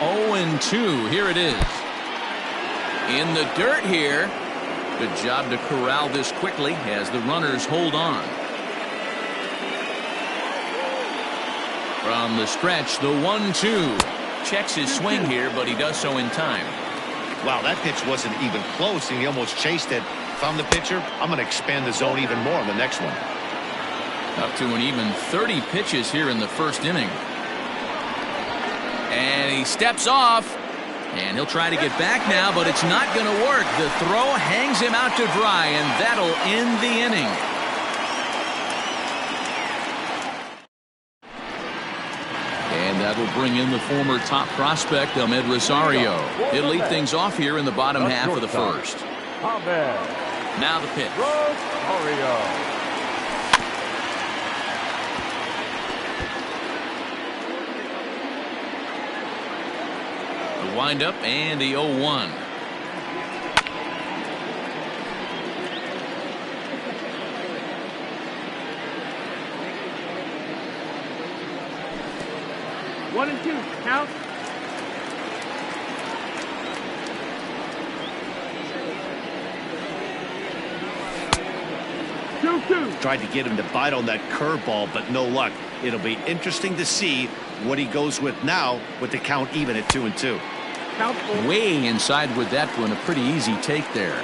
0-2. Here it is. In the dirt here. Good job to corral this quickly as the runners hold on. From the stretch, the 1-2. Checks his swing here, but he does so in time. Wow, that pitch wasn't even close, and he almost chased it. If I'm the pitcher, I'm going to expand the zone even more in the next one. Up to an even 30 pitches here in the first inning. And he steps off. And he'll try to get back now, but it's not going to work. The throw hangs him out to dry, and that'll end the inning. And that'll bring in the former top prospect, Ahmed Rosario. He'll lead things off here in the bottom half of the first. Now the pitch. Rosario. Wind up and the 0-1. One and two, count. 2-2. Tried to get him to bite on that curveball, but no luck. It'll be interesting to see what he goes with now with the count even at 2-2. Way inside with that one. A pretty easy take there.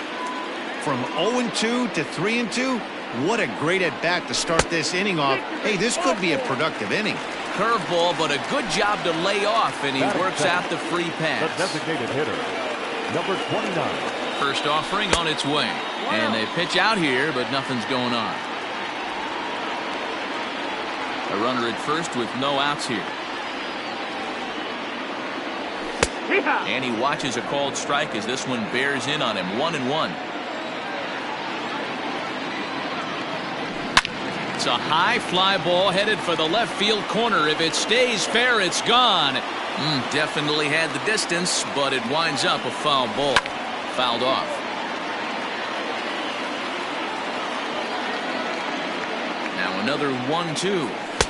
From 0-2 to 3-2. What a great at bat to start this inning off. Hey, this could be a productive inning. Curveball, but a good job to lay off, and he works out the free pass. The designated hitter, number 29. First offering on its way. And they pitch out here, but nothing's going on. A runner at first with no outs here. And he watches a called strike as this one bears in on him. 1-1. It's a high fly ball headed for the left field corner. If it stays fair, it's gone. Definitely had the distance, but it winds up a foul ball. Fouled off. Now another 1-2.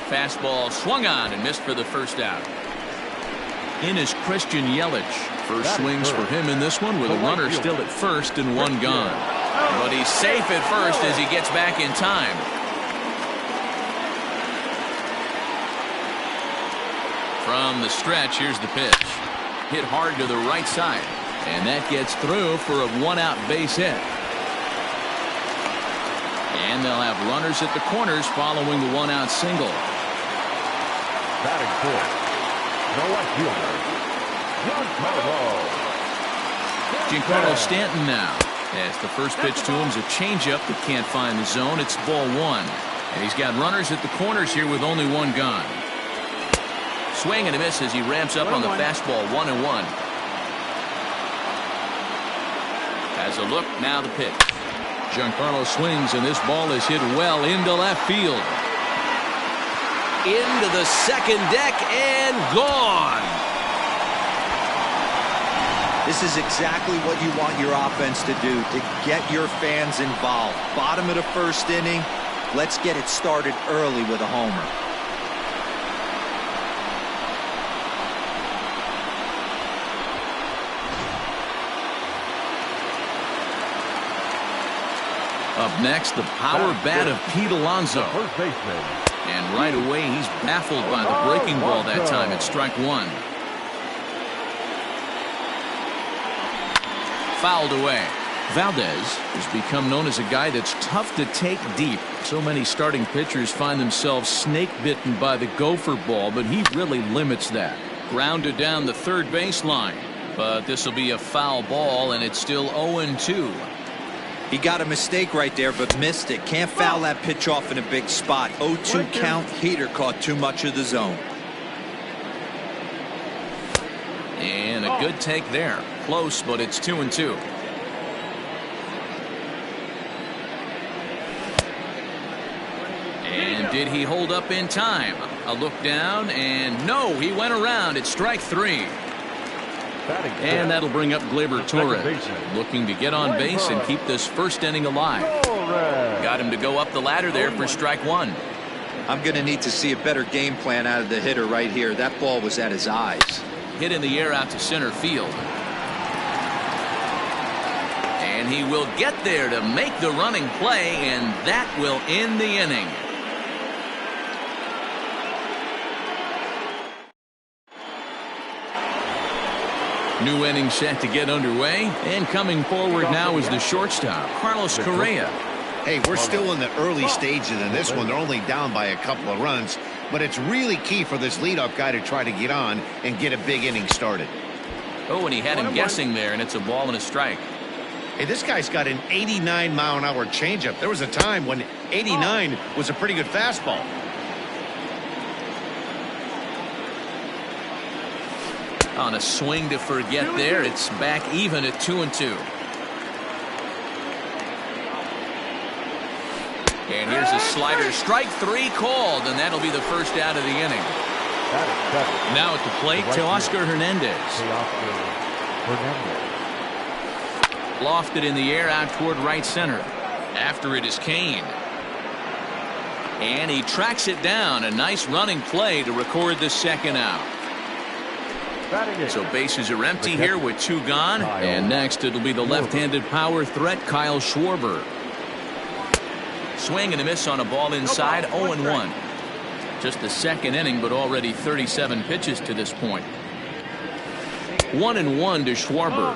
Fastball swung on and missed for the first out. In is Christian Yelich. First swings for him in this one with a runner still at first and one gone. But he's safe at first as he gets back in time. From the stretch, here's the pitch. Hit hard to the right side. And that gets through for a one-out base hit. And they'll have runners at the corners following the one-out single. Batting fourth. The left fielder, Giancarlo Stanton now. As the first pitch to him is a changeup that can't find the zone. It's ball one. And he's got runners at the corners here with only one gone. Swing and a miss as he ramps up on the fastball. 1-1. Has a look, now the pitch. Giancarlo swings, and this ball is hit well into left field. Into the second deck and gone. This is exactly what you want your offense to do, to get your fans involved. Bottom of the first inning, let's get it started early with a homer. Up next, the power bat of Pete Alonso. first baseman. And right away, he's baffled by the breaking ball that time at strike one. Fouled away. Valdez has become known as a guy that's tough to take deep. So many starting pitchers find themselves snake bitten by the gopher ball, but he really limits that. Grounded down the third baseline. But this will be a foul ball, and it's still 0-2. He got a mistake right there, but missed it. Can't foul that pitch off in a big spot. 0-2 count. Heater caught too much of the zone. And a good take there. Close, but it's 2-2. And did he hold up in time? A look down, and no, he went around. It's strike three. And that'll bring up Gleyber Torres, looking to get on base and keep this first inning alive. Got him to go up the ladder there for strike one. I'm going to need to see a better game plan out of the hitter right here. That ball was at his eyes. hit in the air out to center field. And he will get there to make the running play, and that will end the inning. New inning set to get underway, and coming forward now is the shortstop, Carlos Correa. Hey, we're still in the early stages in this one. They're only down by a couple of runs, but it's really key for this leadoff guy to try to get on and get a big inning started. Oh, and he had him guessing there, and it's a ball and a strike. Hey, this guy's got an 89-mile-an-hour changeup. There was a time when 89 was a pretty good fastball. On a swing to forget there, it's back even at 2-2. And here's a slider, strike 3 called, and that'll be the first out of the inning. Now at the plate, Teoscar Hernandez. Lofted in the air out toward right center. After it is Kane. And he tracks it down. A nice running play to record the second out. So bases are empty here with 2 gone. And next it'll be the left-handed power threat, Kyle Schwarber. Swing and a miss on a ball inside, 0-1. Just the second inning, but already 37 pitches to this point. 1-1 to Schwarber.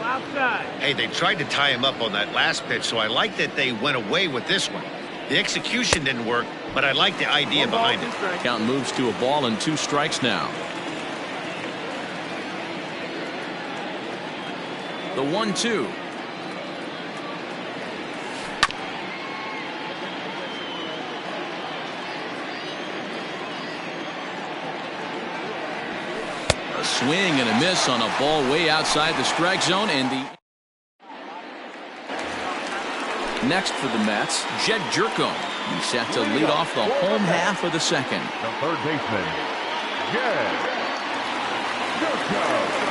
Hey, they tried to tie him up on that last pitch, so I like that they went away with this one. The execution didn't work, but I like the idea behind it. Count moves to a ball and 2 strikes now. The 1-2. A swing and a miss on a ball way outside the strike zone, and the next for the Mets, Jed Jerko. He's set to lead off the home half of the second. The third baseman, Jed Jerko.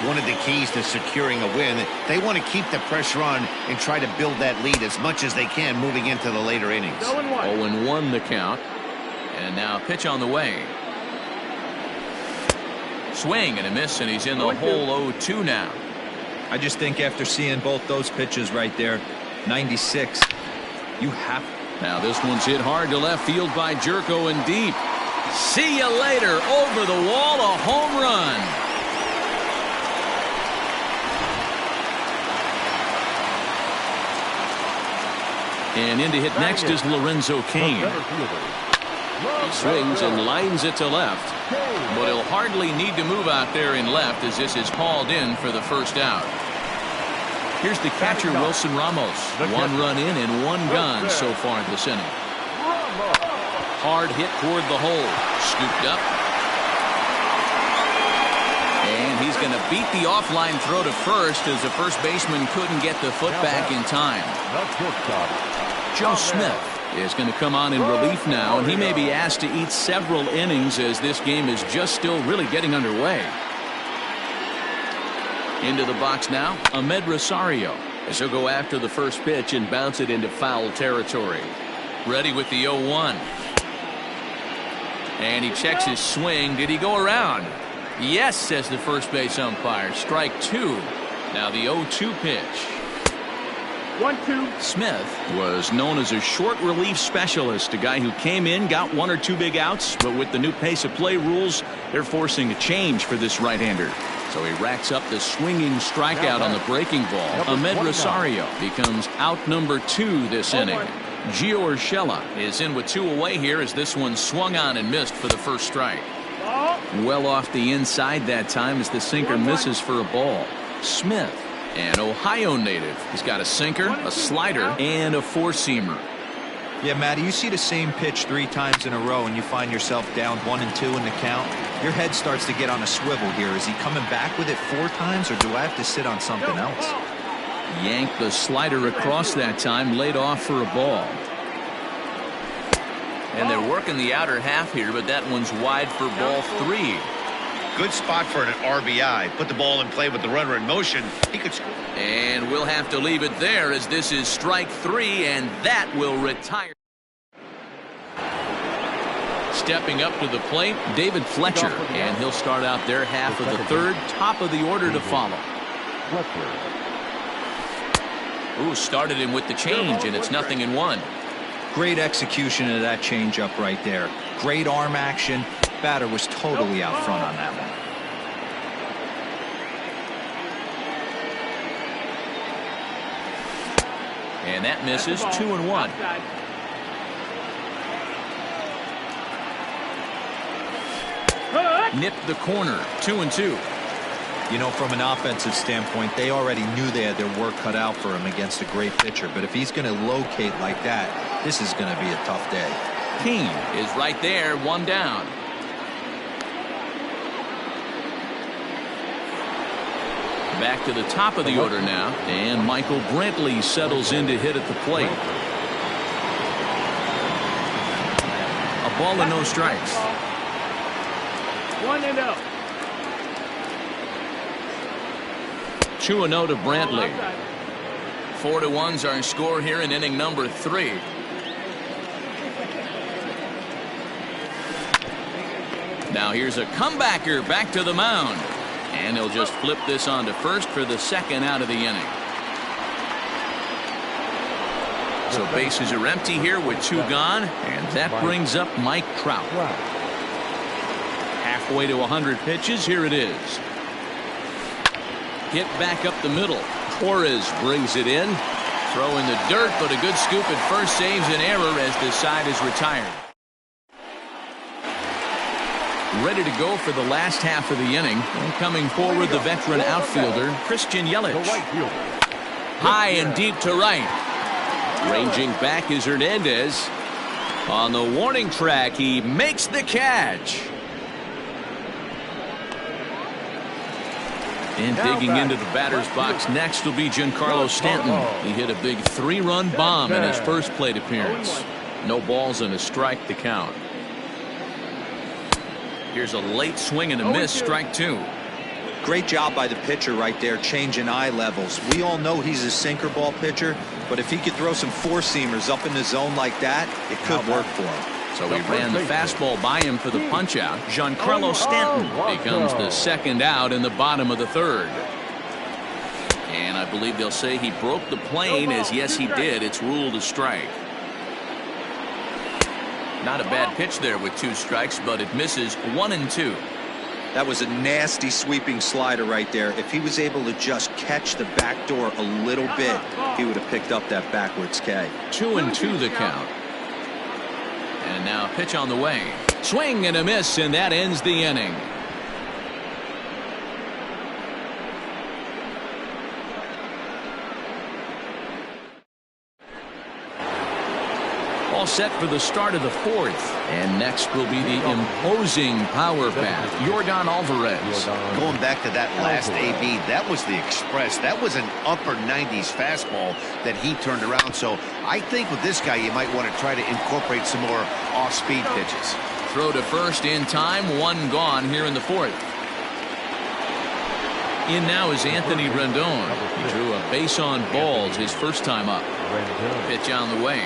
One of the keys to securing a win, they want to keep the pressure on and try to build that lead as much as they can moving into the later innings. 0-1 the count. And now pitch on the way. Swing and a miss, and he's in the hole 0-2 now. I just think after seeing both those pitches right there, 96, you have. Now this one's hit hard to left field by Jerko and deep. See you later. Over the wall, a home run. And in to hit next is Lorenzo Kane. He swings and lines it to left. But he'll hardly need to move out there in left as this is hauled in for the first out. Here's the catcher, Wilson Ramos. 1 run in and 1 gone so far this inning. Hard hit toward the hole. Scooped up. And he's going to beat the offline throw to first as the first baseman couldn't get the foot back in time. Joe Smith is going to come on in relief now, and he may be asked to eat several innings as this game is just still really getting underway. Into the box now, Ahmed Rosario, as he'll go after the first pitch and bounce it into foul territory. Ready with the 0-1. And he checks his swing. Did he go around? Yes, says the first base umpire. Strike 2. Now the 0-2 pitch. 1-2. Smith was known as a short relief specialist, a guy who came in, got 1 or 2 big outs, but with the new pace of play rules, they're forcing a change for this right-hander. So he racks up the swinging strikeout on the breaking ball. Ahmed Rosario becomes out number 2 this inning. Gio Urshela is in with 2 away here as this one swung on and missed for the first strike. Well off the inside that time as the sinker misses for a ball. Smith, an Ohio native, he's got a sinker, a slider, and a 4-seamer. Yeah, Matty, you see the same pitch 3 times in a row and you find yourself down 1 and 2 in the count. Your head starts to get on a swivel here. Is he coming back with it 4 times, or do I have to sit on something else? Yanked the slider across that time, laid off for a ball. And they're working the outer half here, but that one's wide for ball 3. Good spot for an RBI. Put the ball in play with the runner in motion. He could score. And we'll have to leave it there as this is strike 3, and that will retire. Stepping up to the plate, David Fletcher, and he'll start out their half of the third, top of the order to follow. Ooh, started him with the change, and it's 0-1. Great execution of that changeup right there. Great arm action. Batter was totally out front on that one. And that misses. 2-1. Nipped the corner. 2-2. You know, from an offensive standpoint, they already knew they had their work cut out for him against a great pitcher. But if he's going to locate like that, this is going to be a tough day. King is right there, 1 down. Back to the top of the order now, and Michael Brantley settles in to hit at the plate. A ball and no strikes. 1-0. 2-0 to Brantley. 4-1's our score here in inning number 3. Now here's a comebacker back to the mound. And he'll just flip this on to first for the second out of the inning. So bases are empty here with 2 gone. And that brings up Mike Trout. Halfway to 100 pitches. Here it is. Hit back up the middle. Torres brings it in. Throw in the dirt, but a good scoop at first saves an error as the side is retired. Ready to go for the last half of the inning. And coming forward, the veteran outfielder, Christian Yelich. High and deep to right. Ranging back is Hernandez. On the warning track, he makes the catch. And digging into the batter's box next will be Giancarlo Stanton. He hit a big 3-run bomb in his first plate appearance. No balls and a strike to count. Here's a late swing and a miss, strike 2. Great job by the pitcher right there, changing eye levels. We all know he's a sinker ball pitcher, but if he could throw some four-seamers up in the zone like that, it could work for him. So he ran the fastball by him for the punch-out. Giancarlo Stanton becomes the second out in the bottom of the third. And I believe they'll say he broke the plane, as yes he did. It's ruled a strike. Not a bad pitch there with 2 strikes, but it misses. 1-2. That was a nasty sweeping slider right there. If he was able to just catch the back door a little bit, he would have picked up that backwards K. 2-2 the count. And now a pitch on the way. Swing and a miss, and that ends the inning. All set for the start of the 4th. And next will be the imposing power path, Yordan Alvarez. Going back to that last AB, that was the express. That was an upper 90s fastball that he turned around. So I think with this guy, you might want to try to incorporate some more off-speed pitches. Throw to first in time, 1 gone here in the 4th. In now is Anthony Rendon. He drew a base on balls his first time up. Pitch on the way.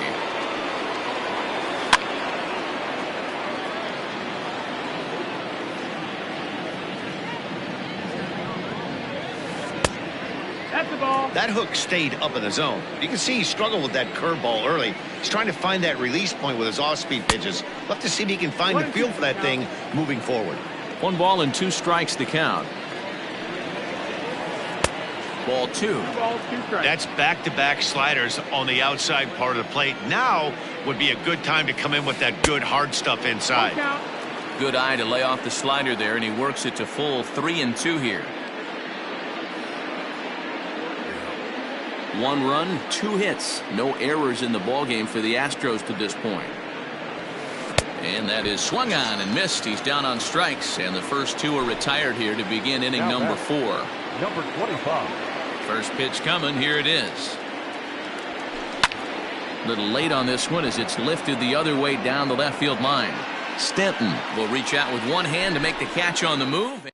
That hook stayed up in the zone. You can see he struggled with that curveball early. He's trying to find that release point with his off-speed pitches. We'll have to see if he can find the feel for that thing moving forward. 1 ball and 2 strikes the count. Ball 2. That's back-to-back sliders on the outside part of the plate. Now would be a good time to come in with that good hard stuff inside. Good eye to lay off the slider there, and he works it to full 3-2 here. 1 run, 2 hits. No errors in the ballgame for the Astros to this point. And that is swung on and missed. He's down on strikes, and the first 2 are retired here to begin inning number 4. Number 25. First pitch coming. Here it is. A little late on this one as it's lifted the other way down the left field line. Stanton will reach out with 1 hand to make the catch on the move.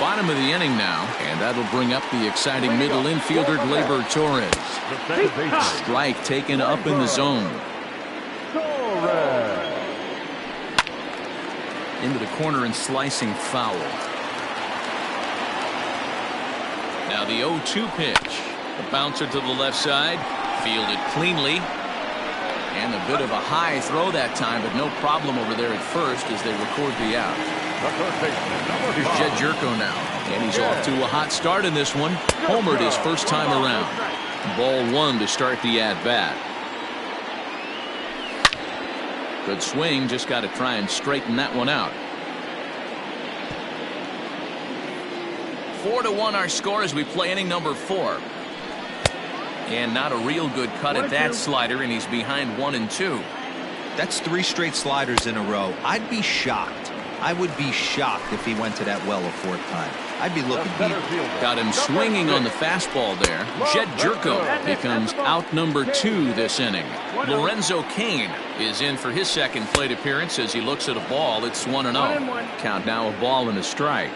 Bottom of the inning now, and that'll bring up the exciting middle infielder Gleyber Torres. Strike taken up in the zone. Into the corner and slicing foul. Now the 0-2 pitch. The bouncer to the left side. Fielded cleanly. And a bit of a high throw that time, but no problem over there at first as they record the out. Here's Jed Jerko now. And he's off to a hot start in this one. Homered his first time around. Ball 1 to start the at-bat. Good swing, just got to try and straighten that one out. 4-1 our score as we play inning number 4. And not a real good cut at that slider, and he's behind 1-2. That's 3 straight sliders in a row. I'd be shocked. I would be shocked if he went to that well a 4th time. I'd be looking deep. Got him swinging on the fastball there. Jed Jerko becomes out number 2 this inning. Lorenzo Cain is in for his second plate appearance as he looks at a ball. It's 1-0. Count now a ball and a strike.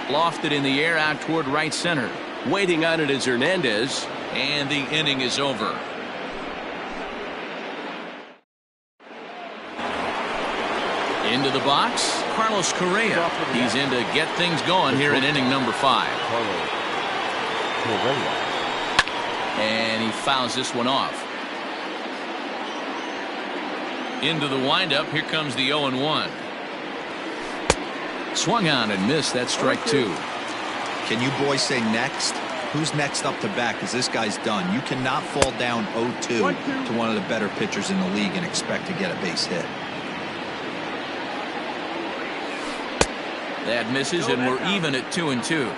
Lofted in the air out toward right center. Waiting on it is Hernandez, and the inning is over. Into the box, Carlos Correa. He's in to get things going here in inning number 5. And he fouls this one off. Into the windup, here comes the 0-1. Swung on and missed. That's strike 2. Can you boys say next? Who's next up to bat? Because this guy's done. You cannot fall down 0-2 to one of the better pitchers in the league and expect to get a base hit. That misses, and we're even at 2-2.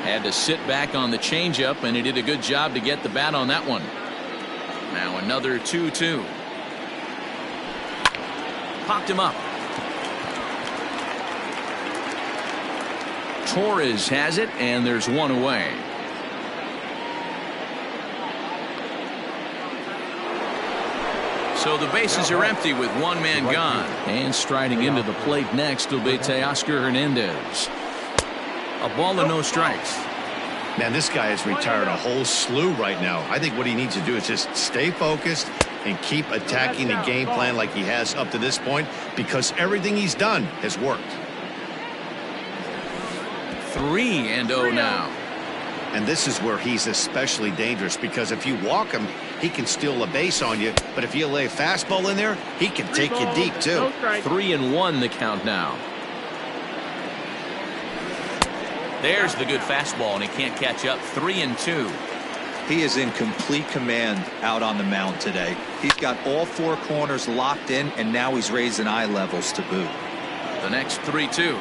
Had to sit back on the changeup, and he did a good job to get the bat on that one. Now another 2-2. Popped him up. Torres has it, and there's one away. So the bases are empty with one man gone. And striding into the plate next will be Teoscar Hernandez. A ball and no strikes. Man, this guy has retired a whole slew right now. I think what he needs to do is just stay focused and keep attacking the game plan like he has up to this point, because everything he's done has worked. 3-0 now. And this is where he's especially dangerous, because if you walk him, he can steal a base on you. But if you lay a fastball in there, he can take you deep, too. 3-1 the count now. There's the good fastball, and he can't catch up. 3-2. He is in complete command out on the mound today. He's got all 4 corners locked in, and now he's raising eye levels to boot. The next 3-2.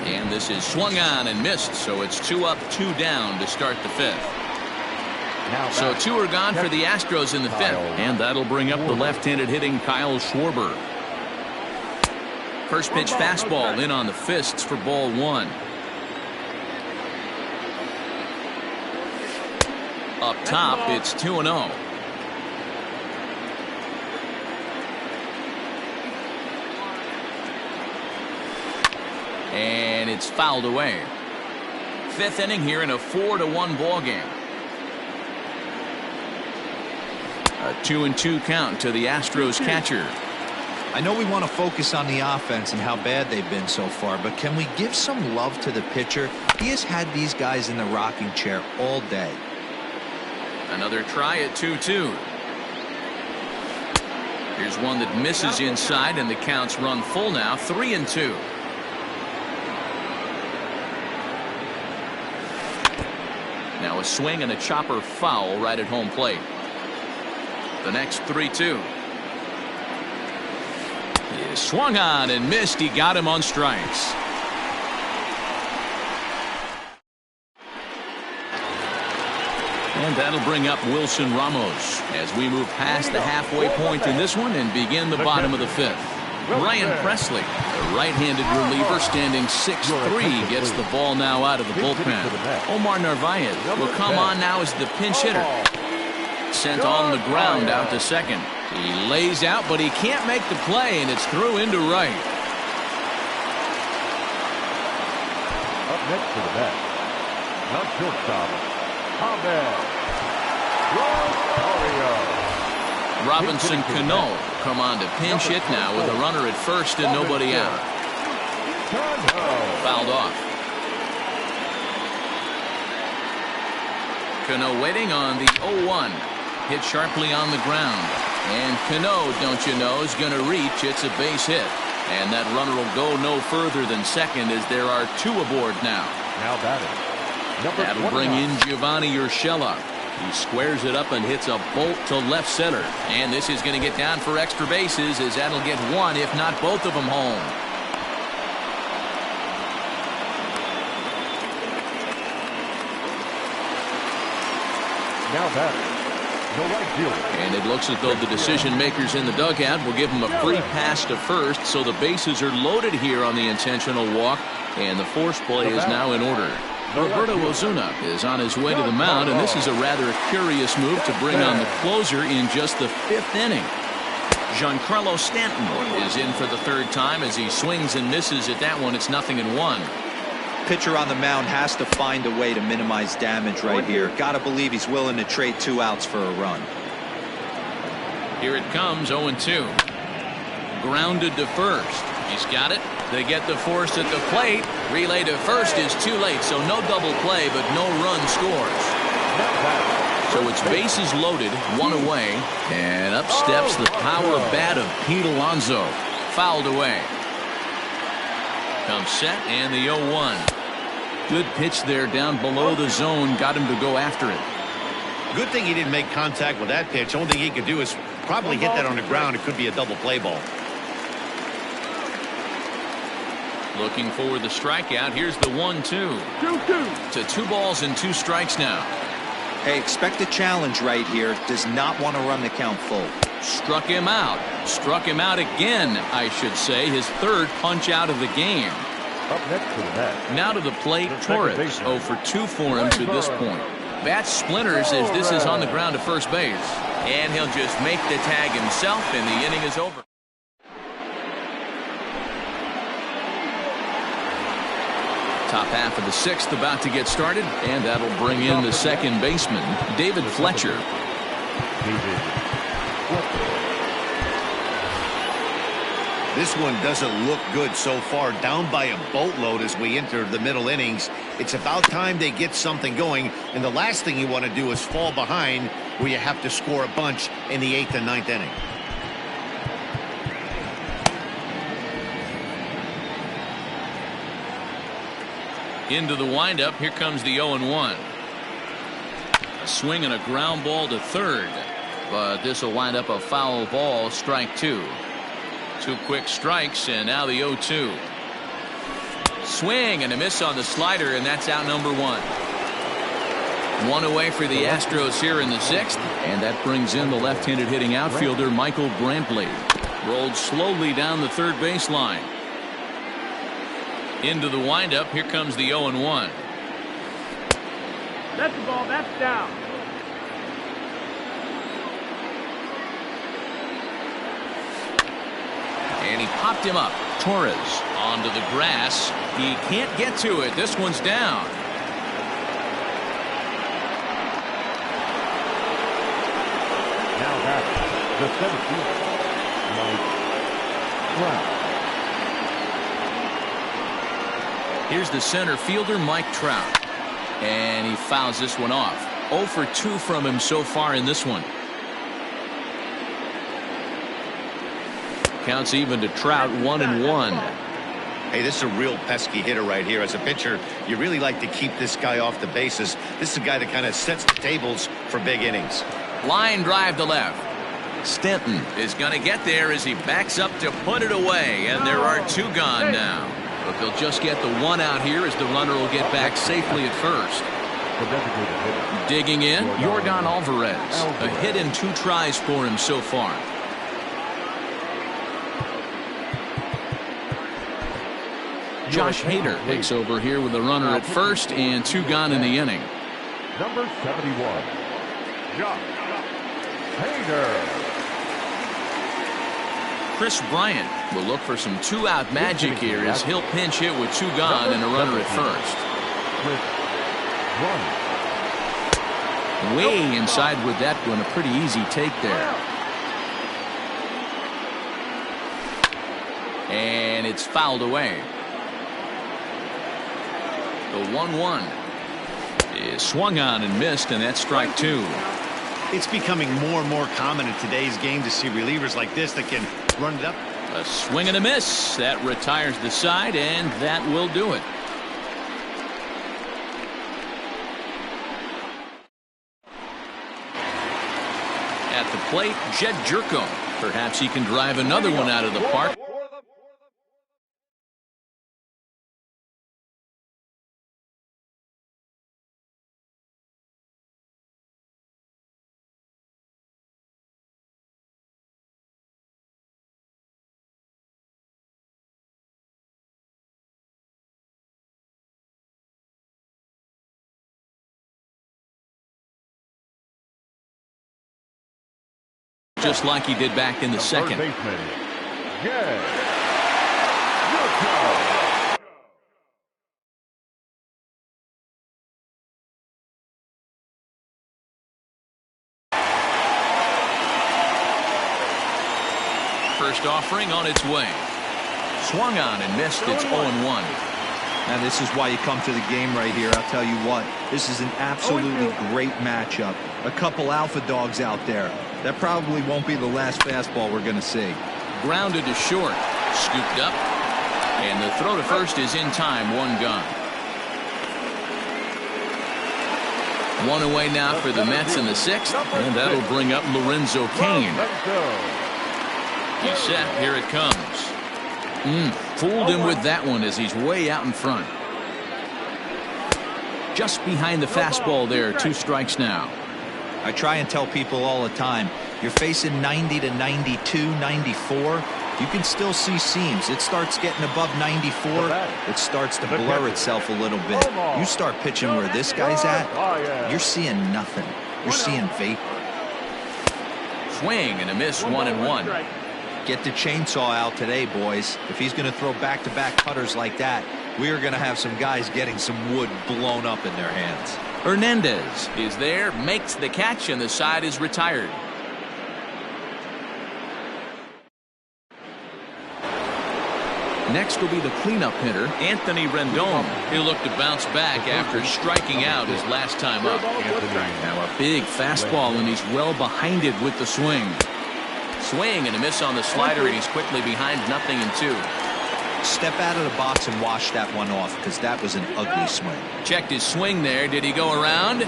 And this is swung on and missed, so it's 2 up, 2 down to start the 5th. So 2 are gone for the Astros in the 5th, and that'll bring up the left-handed hitting Kyle Schwarber. First pitch fastball in on the fists for ball 1. Up top, it's 2-0. And it's fouled away. 5th inning here in a 4-1 ball game. A 2-2 count to the Astros catcher. I know we want to focus on the offense and how bad they've been so far, but can we give some love to the pitcher? He has had these guys in the rocking chair all day. Another try at 2-2. Here's one that misses inside, and the counts run full now. 3-2. Now a swing and a chopper foul right at home plate. The next 3-2. He swung on and missed. He got him on strikes. And that'll bring up Wilson Ramos as we move past the halfway point in this one and begin the bottom of the 5th. Ryan Presley, the right-handed reliever, standing 6'3", gets the ball now out of the bullpen. Omar Narvaez will come on now as the pinch hitter. Sent on the ground out to second. He lays out, but he can't make the play, and it's through into right. Up next to the bat, not shortstop, Robinson Cano come on to pinch hit now with a runner at first and nobody out. Fouled off. Cano waiting on the 0-1. Hit sharply on the ground. And Cano, don't you know, is going to reach. It's a base hit. And that runner will go no further than second as there are two aboard now. Now batting. That'll bring in Giovanni Urshela. He squares it up and hits a bolt to left center. And this is going to get down for extra bases as that'll get one, if not both of them, home. Now batting. The right fielder. And it looks as though the decision makers in the dugout will give him a free pass to first, so the bases are loaded here on the intentional walk, and the force play is now in order. Roberto Ozuna is on his way to the mound, and this is a rather curious move to bring on the closer in just the 5th inning. Giancarlo Stanton is in for the 3rd time as he swings and misses at that one. It's 0-1. Pitcher on the mound has to find a way to minimize damage right here. Got to believe he's willing to trade 2 outs for a run. Here it comes, 0-2. Grounded to first. He's got it. They get the force at the plate. Relay to first is too late, so no double play, but no run scores. So it's bases loaded, 1 away, and up steps the power bat of Pete Alonso. Fouled away. Comes set and the 0-1. Good pitch there down below the zone. Got him to go after it. Good thing he didn't make contact with that pitch. Only thing he could do is probably hit that on the ground. It could be a double play ball. Looking for the strikeout. Here's the 1-2. 2-2. To 2 balls and 2 strikes now. Hey, expect a challenge right here. Does not want to run the count full. Struck him out. Struck him out again, I should say. His 3rd punch out of the game. Up next to the bat. Now to the plate, Torres. 0 for 2 for him to this point. Bat splinters as this is on the ground to first base. And he'll just make the tag himself, and the inning is over. Top half of the 6th about to get started, and that'll bring in the second baseman, David Fletcher. This one doesn't look good so far. Down by a boatload as we enter the middle innings. It's about time they get something going, and the last thing you want to do is fall behind where you have to score a bunch in the 8th and 9th inning. Into the windup. Here comes the 0-1. A swing and a ground ball to third, but this will wind up a foul ball. Strike 2. 2 quick strikes, and now the 0-2. Swing and a miss on the slider, and that's out number 1. 1 away for the Astros here in the 6th, and that brings in the left-handed hitting outfielder Michael Brantley. Rolled slowly down the 3rd baseline. Into the windup. Here comes the 0-1. That's the ball. That's down. And he popped him up. Torres onto the grass. He can't get to it. This one's down. Now batting. The 7th fielder. Mike Trout. Here's the center fielder, Mike Trout. And he fouls this one off. 0 for 2 from him so far in this one. Counts even to Trout, 1-1. Hey, this is a real pesky hitter right here. As a pitcher, you really like to keep this guy off the bases. This is a guy that kind of sets the tables for big innings. Line drive to left. Stanton is going to get there as he backs up to put it away. And there are 2 gone now. But they'll just get the 1 out here as the runner will get back safely at first. Digging in, Yordan Alvarez. A hit in 2 tries for him so far. Josh Hader takes over here with a runner at first and 2 gone in the inning. Number 71. Josh Chris Bryant will look for some two-out magic here as he'll pinch hit with two gone and a runner at first. Way inside with that one, a pretty easy take there. And it's fouled away. The 1-1 is swung on and missed, and that's strike two. It's becoming more and more common in today's game to see relievers like this that can run it up. A swing and a miss. That retires the side, and that will do it. At the plate, Jed Jerko. Perhaps he can drive another one out of the park. Just like he did back in the second. First offering on its way. Swung on and missed. It's 0-1. And this is why you come to the game right here. I'll tell you what, this is an absolutely great matchup. A couple alpha dogs out there. That probably won't be the last fastball we're going to see. Grounded to short. Scooped up. And the throw to first is in time. One gone. One away now for the Mets in the sixth. And that'll bring up Lorenzo Cain. He's set. Here it comes. Fooled him with that one as he's way out in front. Just behind the fastball there. 2 strikes now. I try and tell people all the time, you're facing 90 to 92, 94. You can still see seams. It starts getting above 94. It starts to blur itself a little bit. You start pitching where this guy's at, you're seeing nothing. You're seeing vapor. Swing and a miss. 1-1. Get the chainsaw out today, boys. If he's going to throw back-to-back cutters like that, we are going to have some guys getting some wood blown up in their hands. Hernandez is there, makes the catch, and the side is retired. Next will be the cleanup hitter, Anthony Rendon. He'll look to bounce back after striking out his last time up. Now a big fastball, and he's well behind it with the swing. Swing and a miss on the slider, and he's quickly behind 0-2. Step out of the box and wash that one off, because that was an ugly swing. Checked his swing there. Did he go around?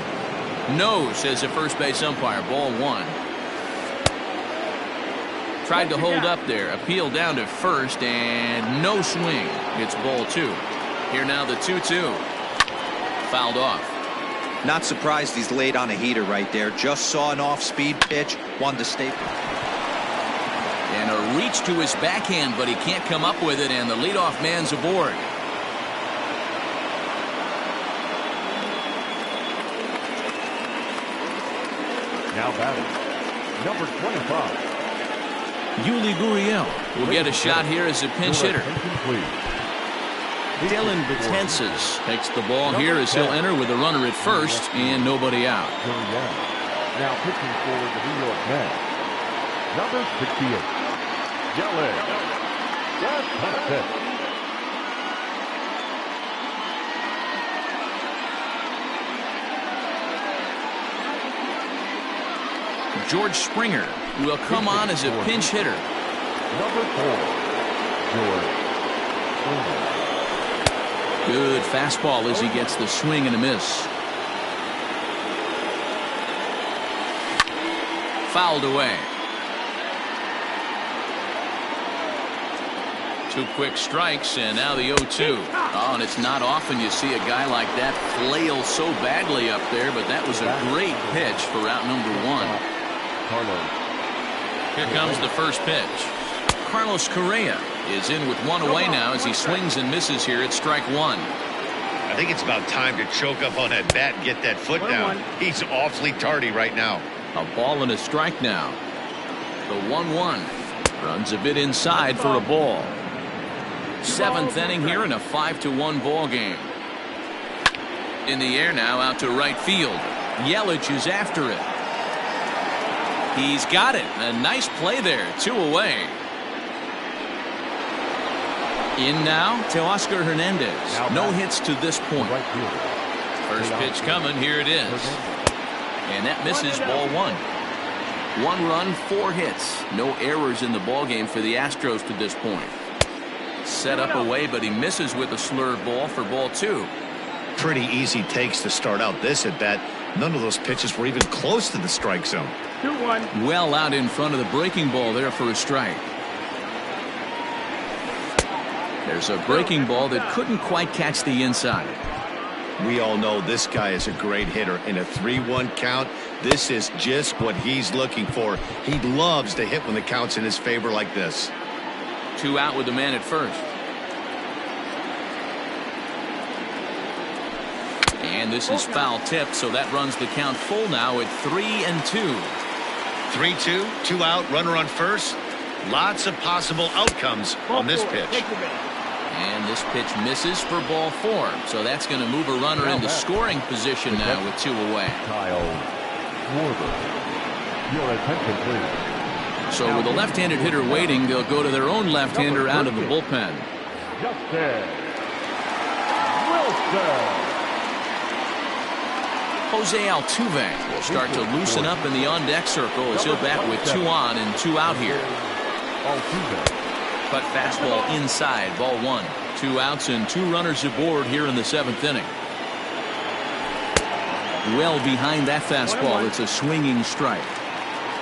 No, says the first base umpire. Ball 1. Tried to hold up there. Appeal down to first, and no swing. It's ball 2. Here now the 2-2. Fouled off. Not surprised he's laid on a heater right there. Just saw an off-speed pitch. Wanted to stay. And a reach to his backhand, but he can't come up with it, and the leadoff man's aboard. Now batting, number 25. Yuli Gurriel will get a shot here as a pinch hitter. Dylan Betances takes the ball here as he'll enter with a runner at first and nobody out. Now pitching for the New York Mets, number 68. George Springer will come on as a pinch hitter. Number 4, George Springer. Good fastball as he gets the swing and a miss. Fouled away. 2 quick strikes, and now the 0-2. Oh, and it's not often you see a guy like that flail so badly up there, but that was a great pitch for out number 1. Here comes the first pitch. Carlos Correa is in with 1 away now as he swings and misses here at strike 1. I think it's about time to choke up on that bat and get that foot down. He's awfully tardy right now. A ball and a strike now. The 1-1 runs a bit inside for a ball. Seventh inning here in a 5-1 ball game. In the air now, out to right field. Yelich is after it. He's got it. A nice play there. 2 away. In now to Oscar Hernandez. No hits to this point. First pitch coming. Here it is. And that misses, ball 1. 1 run, 4 hits. No errors in the ball game for the Astros to this point. Set up away, but he misses with a slurve ball for ball 2. Pretty easy takes to start out this at bat. None of those pitches were even close to the strike zone. 2-1. Well out in front of the breaking ball there for a strike. There's a breaking ball that couldn't quite catch the inside. We all know this guy is a great hitter. In a 3-1 count, this is just what he's looking for. He loves to hit when the count's in his favor like this. 2 out with the man at first. And this is foul tipped, so that runs the count full now at 3-2. 3-2, 2 out, runner on first. Lots of possible outcomes on this pitch. And this pitch misses for ball 4. So that's going to move a runner into scoring position now with 2 away. Your attention, please. So with a left-handed hitter waiting, they'll go to their own left-hander out of the bullpen. Justin Wilson. Jose Altuve will start to loosen up in the on-deck circle as he'll bat with 2 on and 2 out here. Cut fastball inside, ball 1. 2 outs and 2 runners aboard here in the 7th inning. Well behind that fastball, it's a swinging strike.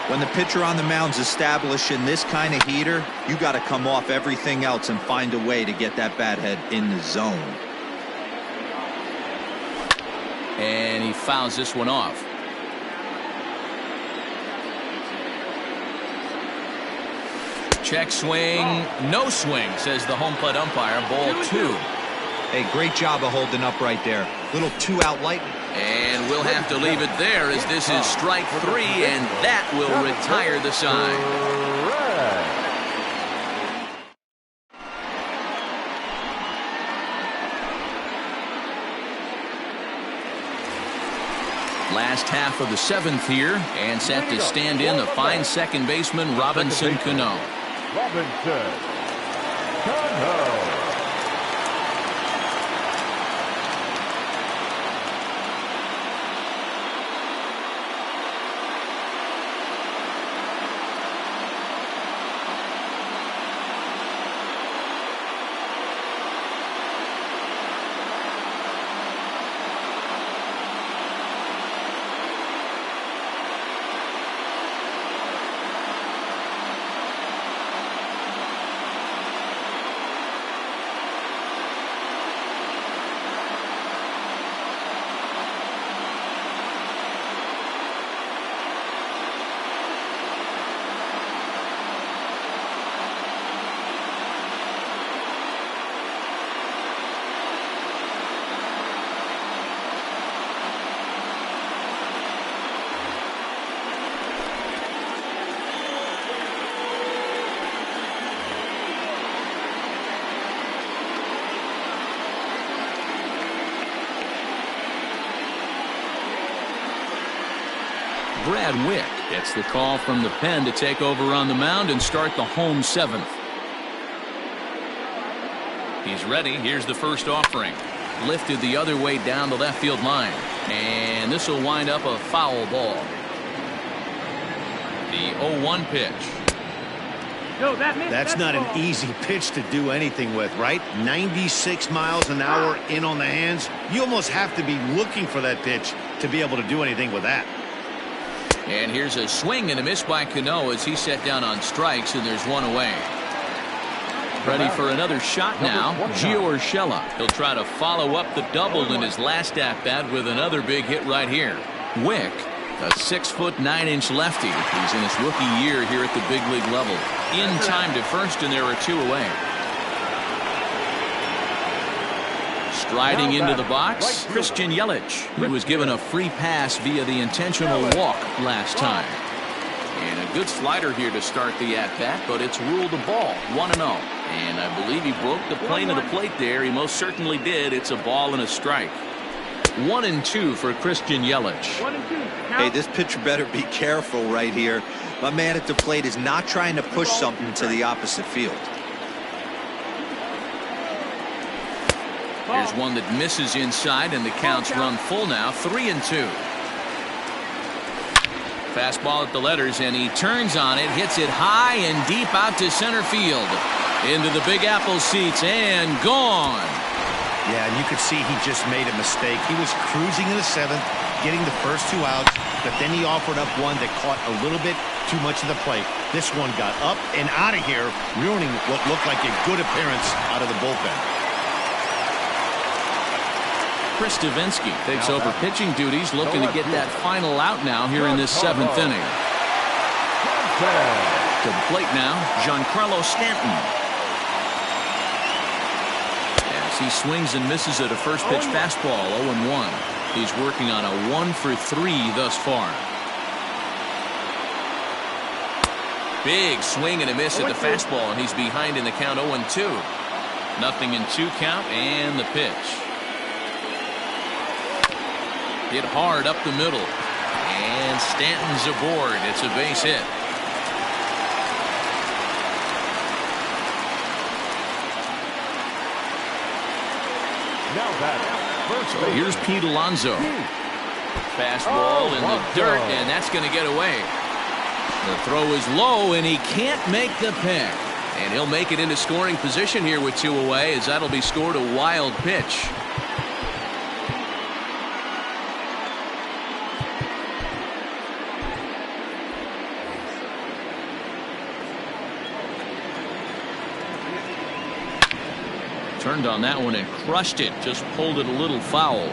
When the pitcher on the mound's establishing this kind of heater, you got to come off everything else and find a way to get that bat head in the zone. And he fouls this one off. Check swing, no swing, says the home plate umpire. Ball 2. Hey, great job of holding up right there. Little 2-out light. And we'll have to leave it there as this is strike 3, and that will retire the side. Last half of the 7th here, and set to stand in the fine second baseman Robinson Cano. Robinson Cano. Brad Wick gets the call from the pen to take over on the mound and start the home 7th. He's ready. Here's the first offering. Lifted the other way down the left field line. And this will wind up a foul ball. The 0-1 pitch. No, that's not an easy pitch to do anything with, right? 96 miles an hour in on the hands. You almost have to be looking for that pitch to be able to do anything with that. And here's a swing and a miss by Cano as he's set down on strikes, and there's 1 away. Ready for another shot now, Gio Urshela. He'll try to follow up the double in his last at-bat with another big hit right here. Wick, a 6'9" lefty. He's in his rookie year here at the big league level. In time to first, and there are 2 away. Striding into the box, Christian Yelich. He was given a free pass via the intentional walk last time. And a good slider here to start the at-bat, but it's ruled a ball, 1-0. And I believe he broke the plane of the plate there. He most certainly did. It's a ball and a strike. 1-2 for Christian Yelich. Hey, this pitcher better be careful right here. My man at the plate is not trying to push something to the opposite field. Here's one that misses inside, and the count's run full now, 3-2. Fastball at the letters, and he turns on it, hits it high and deep out to center field. Into the Big Apple seats, and gone. Yeah, and you could see he just made a mistake. He was cruising in the 7th, getting the first 2 outs, but then he offered up one that caught a little bit too much of the plate. This one got up and out of here, ruining what looked like a good appearance out of the bullpen. Chris Davinsky takes over pitching duties, looking to get that final out now here in this 7th inning. To the plate now, Giancarlo Stanton. As he swings and misses at a first pitch fastball, 0-1. He's working on a 1 for 3 thus far. Big swing and a miss at the fastball, and he's behind in the count, 0-2. 0-2 count, and the pitch. Hit hard up the middle, and Stanton's aboard. It's a base hit. So here's Pete Alonso. Fastball in the dirt, and that's going to get away. The throw is low, and he can't make the pick. And he'll make it into scoring position here with 2 away, as that'll be scored a wild pitch. Turned on that one and crushed it. Just pulled it a little foul.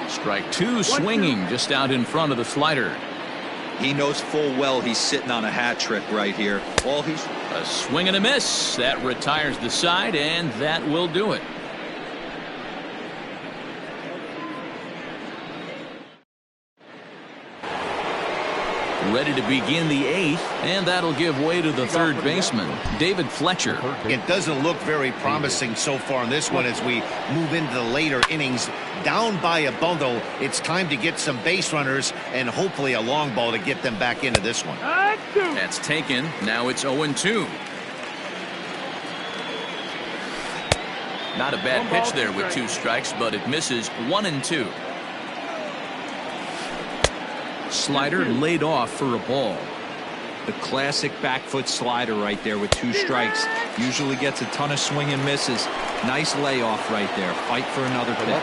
Strike 2, swinging just out in front of the slider. He knows full well he's sitting on a hat trick right here. A swing and a miss. That retires the side, and that will do it. Ready to begin the 8th, and that'll give way to the third baseman, David Fletcher. It doesn't look very promising so far in this one as we move into the later innings. Down by a bundle, it's time to get some base runners and hopefully a long ball to get them back into this one. That's taken. Now it's 0-2. Not a bad pitch there with 2 strikes, but it misses. 1-2. Slider laid off for a ball. The classic back foot slider right there with 2 strikes. Usually gets a ton of swing and misses. Nice layoff right there. Fight for another pitch.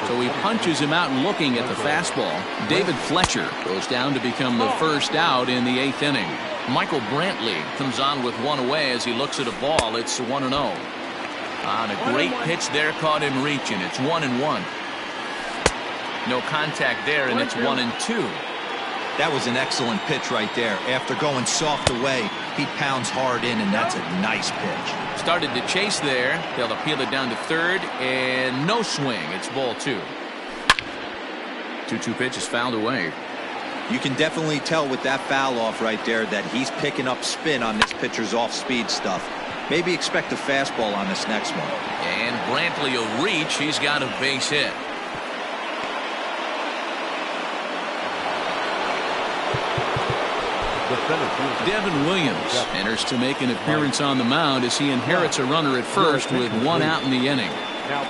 So he punches him out, looking at the fastball. David Fletcher goes down to become the first out in the 8th inning. Michael Brantley comes on with 1 away as he looks at a ball. It's 1-0. On a great pitch there, caught him reaching. It's 1-1. No contact there, and it's 1-2. That was an excellent pitch right there. After going soft away, he pounds hard in, and that's a nice pitch. Started to chase there. They'll appeal it down to third, and no swing. It's ball 2. 2-2 pitch is fouled away. You can definitely tell with that foul off right there that he's picking up spin on this pitcher's off-speed stuff. Maybe expect a fastball on this next one. And Brantley will reach. He's got a base hit. Devin Williams enters to make an appearance on the mound as he inherits a runner at first with 1 out in the inning.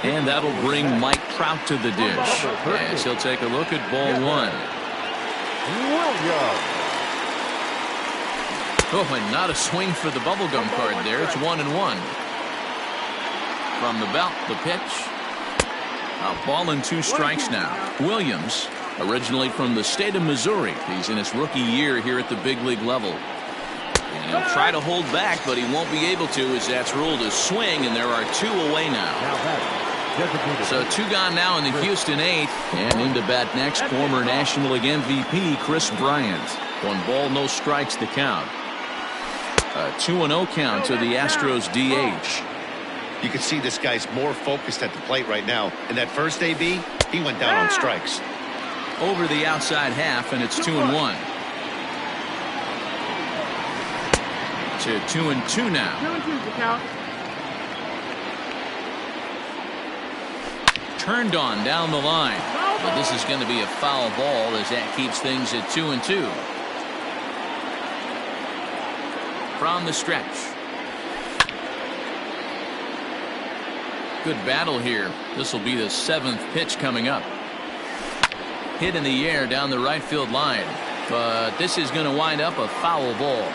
And that'll bring Mike Trout to the dish as he'll take a look at ball 1. Oh, and not a swing for the bubblegum card there. It's 1-1. From the belt, the pitch. A ball and 2 strikes now. Williams, originally from the state of Missouri. He's in his rookie year here at the big league level. And he'll try to hold back, but he won't be able to as that's ruled a swing, and there are 2 away now. So 2 gone now in the Houston 8th. And into bat next, former National League MVP Chris Bryant. 1 ball, no strikes, the count. A 2-0 count to the Astros DH. You can see this guy's more focused at the plate right now. In that first AB, he went down on strikes. Over the outside half, and it's 2-1. To 2-2 now. 2-2 the count. Turned on down the line. But this is going to be a foul ball as that keeps things at 2-2. From the stretch. Good battle here. This will be the 7th pitch coming up. Hit in the air down the right field line. But this is going to wind up a foul ball.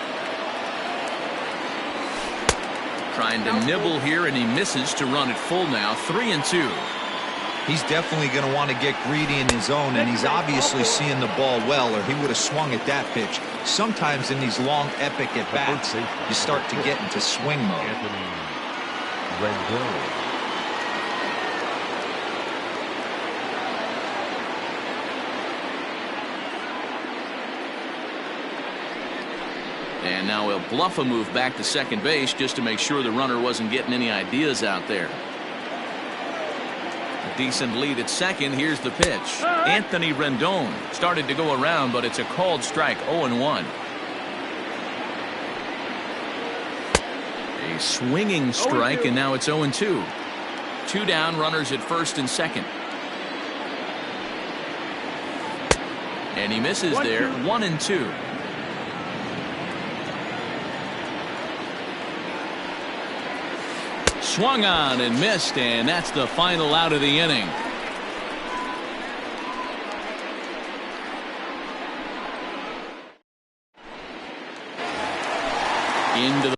Trying to nibble here, and he misses to run it full now. 3-2. He's definitely going to want to get greedy in his zone, and he's obviously seeing the ball well, or he would have swung at that pitch. Sometimes in these long, epic at-bats, you start to get into swing mode. And now he'll bluff a move back to second base just to make sure the runner wasn't getting any ideas out there. A decent lead at second. Here's the pitch. Anthony Rendon started to go around, but it's a called strike. 0-1. A swinging strike, and now it's 0-2. 2 down, runners at first and second. And he misses there. 1-2. Swung on and missed, and that's the final out of the inning. Into the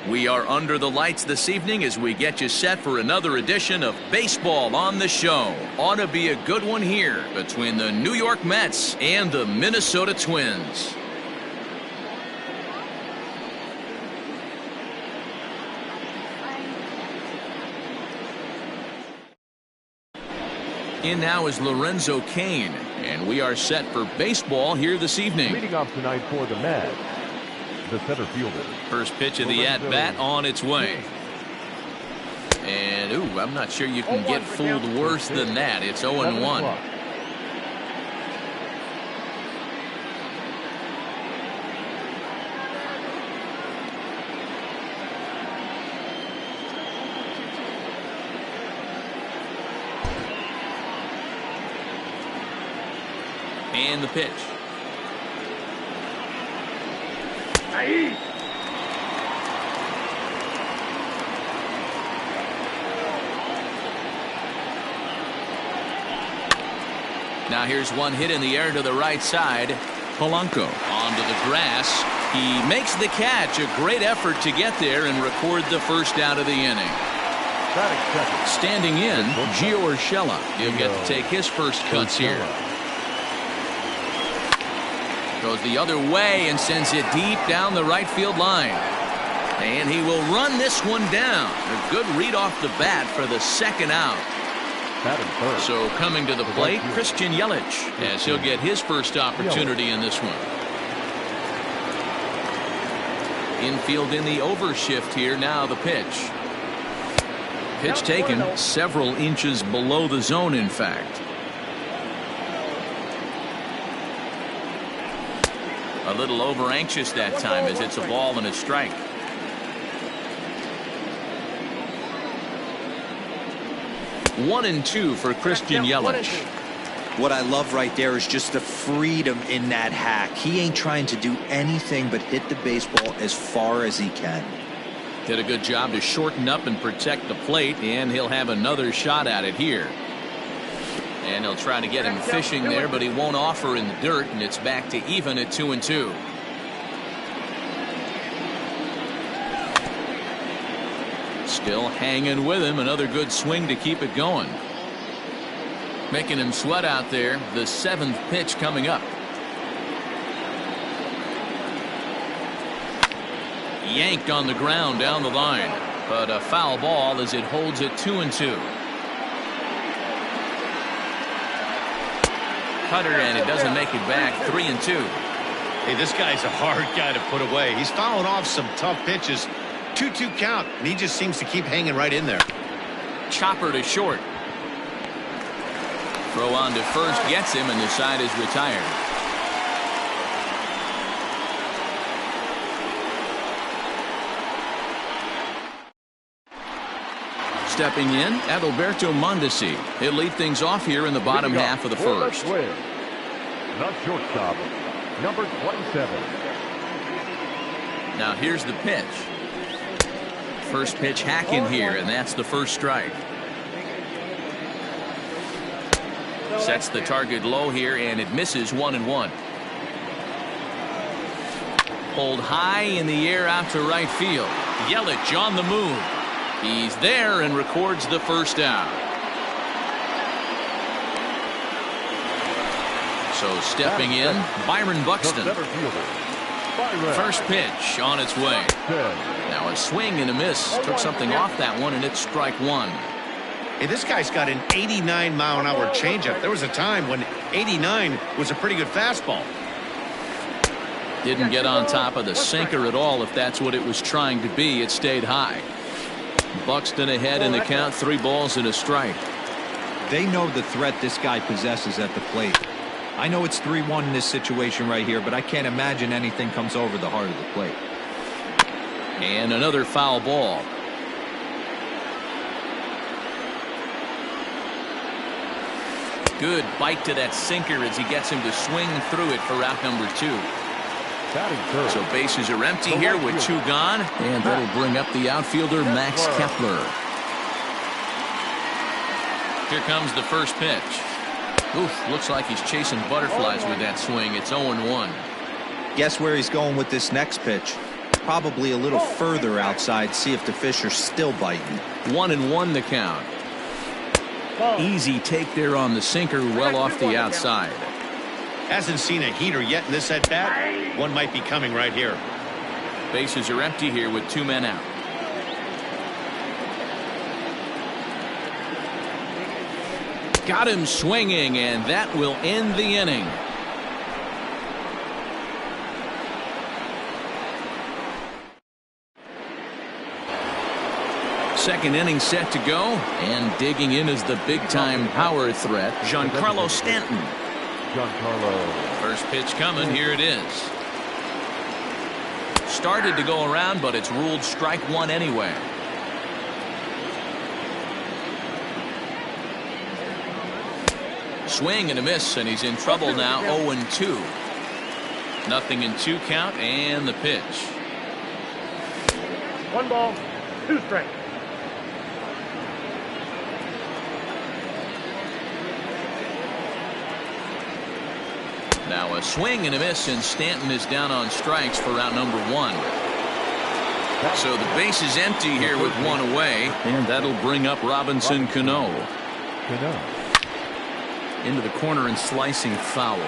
We are under the lights this evening as we get you set for another edition of Baseball on the Show. Ought to be a good one here between the New York Mets and the Minnesota Twins. In now is Lorenzo Cain, and we are set for baseball here this evening. Leading off tonight for the Mets, the center fielder. First pitch of the at-bat on its way. And, ooh, I'm not sure you can get fooled worse than that. It's 0-1. And the pitch. Now here's one hit in the air to the right side. Polanco onto the grass. He makes the catch. A great effort to get there and record the first out of the inning. Standing in, Gio Urshela. He'll get to take his first cuts here. Goes the other way and sends it deep down the right field line. And he will run this one down. A good read off the bat for the second out. So coming to the plate, Christian Yelich, as he'll get his first opportunity in this one. Infield in the overshift here. Now the pitch. Pitch taken several inches below the zone, in fact. A little over anxious that time as it's a ball and a strike. One and two for Christian Yelich. What I love right there is just the freedom in that hack. He ain't trying to do anything but hit the baseball as far as he can. Did a good job to shorten up and protect the plate, and he'll have another shot at it here. And he'll try to get him fishing there, but he won't offer in the dirt, and it's back to even at 2-2. Still hanging with him. Another good swing to keep it going. Making him sweat out there. The seventh pitch coming up. Yanked on the ground down the line, but a foul ball as it holds it 2-2. Cutter, and it doesn't make it back. 3-2. Hey, this guy's a hard guy to put away. He's fouling off some tough pitches. 2-2 count, and he just seems to keep hanging right in there. Chopper to short. Throw on to first gets him, and the side is retired. Stepping in, Adalberto Mondesi. He'll lead things off here in the bottom half of the first. Not shortstop, number 27. Now here's the pitch. First pitch hack in here, and that's the first strike. Sets the target low here, and it misses 1-1. Pulled high in the air out to right field. Yelich on the move. He's there and records the first out. So stepping in, Byron Buxton. First pitch on its way. Now a swing and a miss. Took something off that one, and it's strike one. Hey, this guy's got an 89-mile-an-hour changeup. There was a time when 89 was a pretty good fastball. Didn't get on top of the sinker at all. If that's what it was trying to be, it stayed high. Buxton ahead in the count, 3 balls and a strike. They know the threat this guy possesses at the plate. I know it's 3-1 in this situation right here, but I can't imagine anything comes over the heart of the plate. And another foul ball. Good bite to that sinker as he gets him to swing through it for out number 2. So bases are empty here with 2 gone, and that'll bring up the outfielder Max Kepler. Here comes the first pitch. Oof, looks like he's chasing butterflies with that swing. It's 0-1. Guess where he's going with this next pitch? probably a little further outside. See if the fish are still biting. 1-1 the count. Easy take there on the sinker, well off the outside. Hasn't seen a heater yet in this at bat. One might be coming right here. Bases are empty here with 2 men out. Got him swinging, and that will end the inning. Second inning set to go, and digging in is the big-time power threat, Giancarlo Stanton. First pitch coming, here it is. Started to go around, but it's ruled strike one anyway. Swing and a miss, and he's in trouble now. 0-2. Nothing in 2 count, and the pitch. 1 ball, 2 strikes. Now a swing and a miss, and Stanton is down on strikes for out number 1. So the base is empty here with 1 away, and that'll bring up Robinson Cano. Into the corner and slicing foul.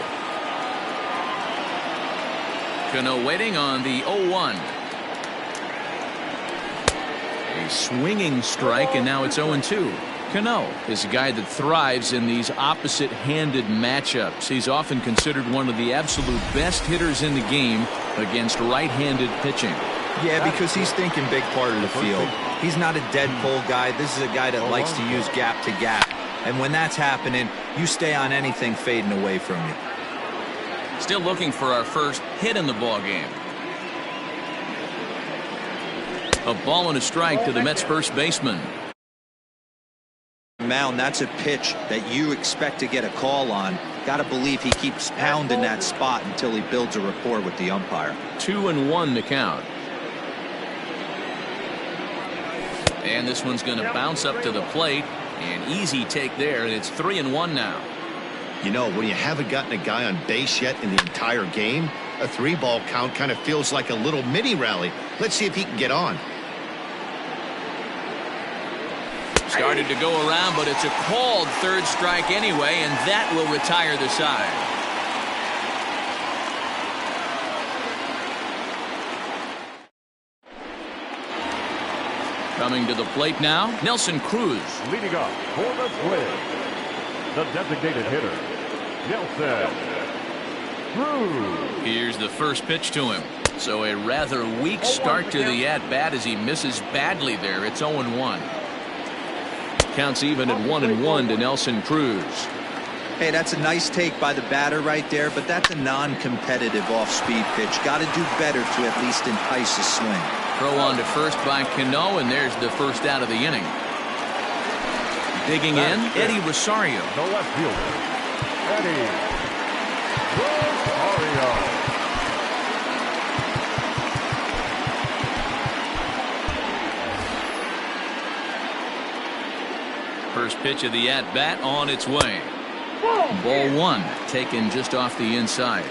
Cano waiting on the 0-1. A swinging strike, and now it's 0-2. Cano is a guy that thrives in these opposite-handed matchups. He's often considered one of the absolute best hitters in the game against right-handed pitching. Yeah, because he's thinking big part of the field. He's not a dead pull guy. This is a guy that likes to use gap to gap. And when that's happening, you stay on anything fading away from you. Still looking for our first hit in the ball game. A ball and a strike to the Mets first baseman. Mound, that's a pitch that you expect to get a call on. Got to believe he keeps pounding that spot until he builds a rapport with the umpire. 2-1 the count. And this one's going to bounce up to the plate. An easy take there, and it's 3-1 now. You know, when you haven't gotten a guy on base yet in the entire game, a 3-ball count kind of feels like a little mini rally. Let's see if he can get on. Started to go around, but it's a called third strike anyway, and that will retire the side. Coming to the plate now, Nelson Cruz. Leading off for the Twins, the designated hitter, Nelson Cruz. Here's the first pitch to him. So a rather weak start to the at-bat as he misses badly there. It's 0-1. Counts even at 1-1 to Nelson Cruz. Hey, that's a nice take by the batter right there, but that's a non-competitive off-speed pitch. Got to do better to at least entice a swing. Throw on to first by Cano, and there's the first out of the inning. Digging in, Eddie Rosario. The left fielder, Eddie Rosario. First pitch of the at-bat on its way. Ball 1, taken just off the inside.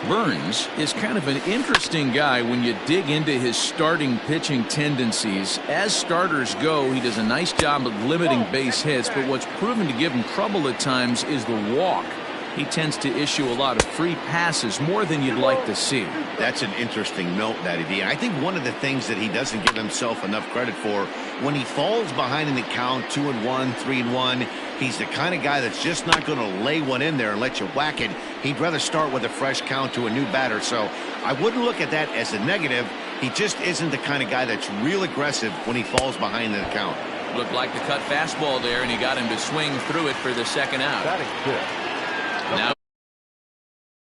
Burns is kind of an interesting guy when you dig into his starting pitching tendencies. As starters go, he does a nice job of limiting base hits, but what's proven to give him trouble at times is the walk. He tends to issue a lot of free passes, more than you'd like to see. That's an interesting note, Matty V. I think one of the things that he doesn't give himself enough credit for, when he falls behind in the count, 2-1, 3-1, he's the kind of guy that's just not going to lay one in there and let you whack it. He'd rather start with a fresh count to a new batter. So I wouldn't look at that as a negative. He just isn't the kind of guy that's real aggressive when he falls behind in the count. Looked like the cut fastball there, and he got him to swing through it for the second out. Batting fifth. Now